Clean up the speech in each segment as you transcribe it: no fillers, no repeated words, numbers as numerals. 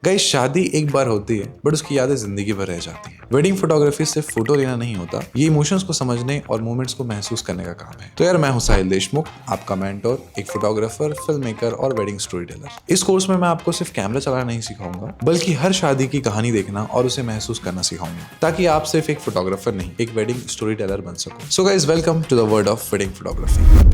Guys, शादी एक बार होती है बट उसकी यादें जिंदगी भर रह जाती हैं। वेडिंग फोटोग्राफी सिर्फ फोटो लेना नहीं होता, ये इमोशंस को समझने और मोमेंट्स को महसूस करने का काम है। तो यार, मैं हूं साहिल देशमुख, आपका मेंटोर, एक फोटोग्राफर, फिल्म मेकर और वेडिंग स्टोरी टेलर। इस कोर्स में मैं आपको सिर्फ कैमरा चलाना नहीं सिखाऊंगा, बल्कि हर शादी की कहानी देखना और उसे महसूस करना सिखाऊंगा, ताकि आप सिर्फ एक फोटोग्राफर नहीं, एक वेडिंग स्टोरी टेलर बन सको। So guys, welcome to the world of wedding photography.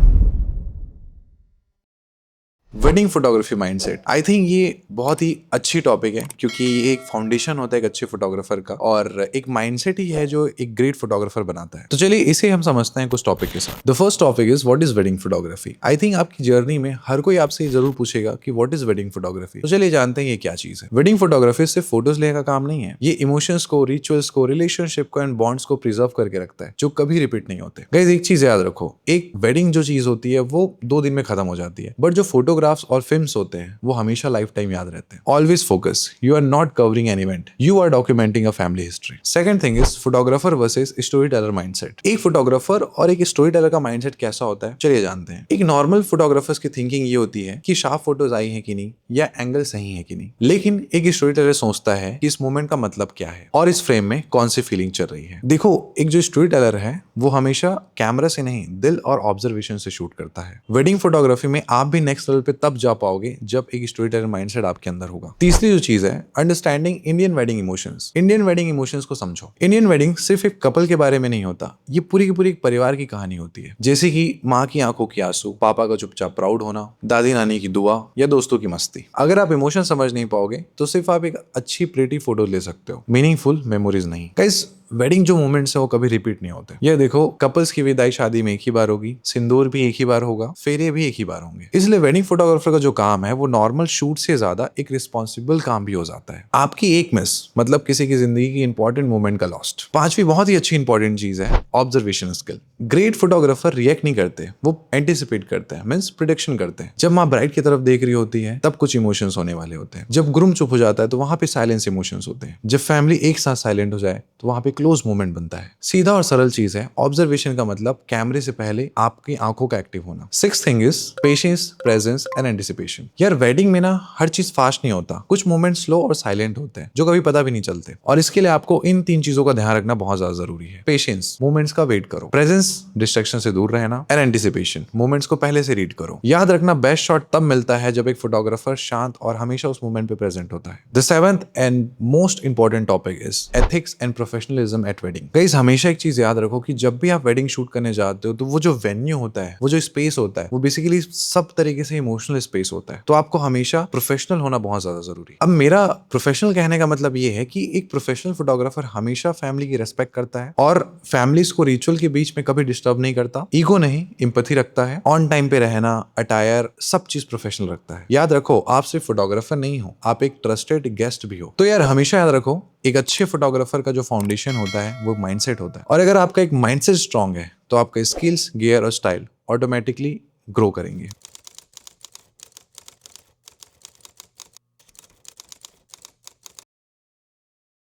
Wedding photography mindset, I think ये बहुत ही अच्छी टॉपिक है, क्योंकि ये एक फाउंडेशन होता है एक अच्छे फोटोग्राफर का, और एक माइंडसेट ही है जो एक ग्रेट फोटोग्राफर बनाता है। तो चलिए इसे हम समझते हैं कुछ टॉपिक के साथ। The first topic is what is wedding photography. I think आपकी जर्नी में हर कोई आपसे ये जरूर पूछेगा कि व्हाट इज वेडिंग फोटोग्राफी। तो चलिए जानते हैं ये क्या चीज है। वेडिंग फोटोग्राफी सिर्फ फोटोज लेने का काम नहीं है, ये इमोशंस को, रिचुअल्स को, रिलेशनशिप को एंड बॉन्ड्स को प्रिजर्व करके रखता है, जो कभी रिपीट नहीं होते। गाइस, एक चीज याद रखो, एक वेडिंग जो चीज होती है वो 2 दिन में खत्म हो जाती है, बट जो फोटोग्राफ्स और फिल्म्स होते हैं वो हमेशा लाइफ टाइम याद रहते हैं। Always focus, you are not covering an event, you are documenting a family history. Second thing is photographer versus story teller mindset. एक फोटोग्राफर और एक स्टोरी टेलर का माइंडसेट कैसा होता है, चलिए जानते हैं। एक नॉर्मल फोटोग्राफर्स की थिंकिंग ये होती है कि शार्प फोटोज आई है कि नहीं, या एंगल सही है कि नहीं। लेकिन एक स्टोरी टेलर सोचता है कि इस मोमेंट का मतलब क्या है और इस फ्रेम में कौन सी फीलिंग चल रही है। देखो, एक जो स्टोरी टेलर है वो हमेशा कैमरा से नहीं, दिल और ऑब्जर्वेशन से शूट करता है। वेडिंग फोटोग्राफी में आप भी नेक्स्ट लेवल पे तब जा पाओगे जब एक स्टोरी टेलर माइंडसेट आपके अंदर होगा। तीसरी जो चीज है, understanding Indian wedding emotions. Indian wedding emotions को समझो। इंडियन वेडिंग सिर्फ एक कपल के बारे में नहीं होता, ये पूरी की पूरी एक परिवार की कहानी होती है। जैसे कि माँ की आंखों की आंसू, पापा का चुपचाप प्राउड होना, दादी नानी की दुआ या दोस्तों की मस्ती। अगर आप इमोशन समझ नहीं पाओगे तो सिर्फ आप एक अच्छी प्रिटी फोटो ले सकते हो, मीनिंगफुल मेमोरीज नहीं। गाइस, वेडिंग जो मोमेंट्स है वो कभी रिपीट नहीं होते। ये देखो, कपल्स की विदाई शादी में एक ही बार होगी, सिंदूर भी एक ही बार होगा, फेरे भी एक ही बार होंगे। इसलिए वेडिंग फोटोग्राफर का जो काम है वो नॉर्मल शूट से ज्यादा एक रिस्पॉन्सिबल काम भी हो जाता है। आपकी एक मिस मतलब किसी की जिंदगी की इंपॉर्टेंट मोमेंट का लॉस्ट। पांचवी बहुत ही अच्छी इंपॉर्टेंट चीज है, observation skill. Great photographer react नहीं करते, वो एंटिसिपेट करते हैं, मींस प्रिडिक्शन करते हैं। जब माँ ब्राइड की तरफ देख रही होती है तब कुछ इमोशंस होने वाले होते हैं। जब ग्रूम चुप हो जाता है तो वहां पे साइलेंस इमोशंस होते हैं। जब फैमिली एक साथ साइलेंट हो जाए तो वहां पे क्लोज मोमेंट बनता है। सीधा और सरल चीज है, ऑब्जर्वेशन का मतलब कैमरे से पहले आपकी आंखों का एक्टिव होना। Sixth thing is patience, presence and anticipation. यार, वेडिंग में ना हर चीज फास्ट नहीं होता, कुछ मोमेंट स्लो और साइलेंट होते हैं जो कभी पता भी नहीं चलते, और इसके लिए आपको इन 3 चीजों का ध्यान रखना बहुत ज्यादा जरूरी है। पेशेंस, मोमेंट्स का वेट करो। प्रेजेंस, डिस्ट्रैक्शन से दूर रहना। एंड एंटिसिपेशन, मोमेंट्स को पहले से रीड करो। याद रखना, बेस्ट शॉट तब मिलता है जब एक फोटोग्राफर शांत और हमेशा उस मोमेंट पे प्रेजेंट होता है। The seventh and most important topic is ethics and professionalism at wedding. Guys, हमेशा एक चीज याद रखो कि जब भी आप वेडिंग शूट करने जाते हो तो वो जो वेन्यू होता है, वो जो स्पेस होता है, वो बेसिकली सब तरीके से इमोशनल स्पेस होता है। तो आपको हमेशा प्रोफेशनल होना बहुत ज्यादा जरूरी है। अब मेरा प्रोफेशनल कहने का मतलब ये है कि एक प्रोफेशनल फोटोग्राफर हमेशा फैमिली की रेस्पेक्ट करता है और फैमिलीज को रिचुअल के बीच में कभी डिस्टर्ब नहीं करता, ईगो नहीं, एम्पैथी रखता है, ऑन टाइम पे रहना, अटायर, सब चीज प्रोफेशनल रखता है। याद रखो, आप सिर्फ फोटोग्राफर नहीं हो, आप एक ट्रस्टेड गेस्ट भी हो। तो यार, हमेशा याद रखो, एक अच्छे फोटोग्राफर का जो फाउंडेशन होता है वो माइंडसेट होता है, और अगर आपका एक माइंडसेट स्ट्रांग है तो आपका स्किल्स, गियर और स्टाइल ऑटोमेटिकली ग्रो करेंगे।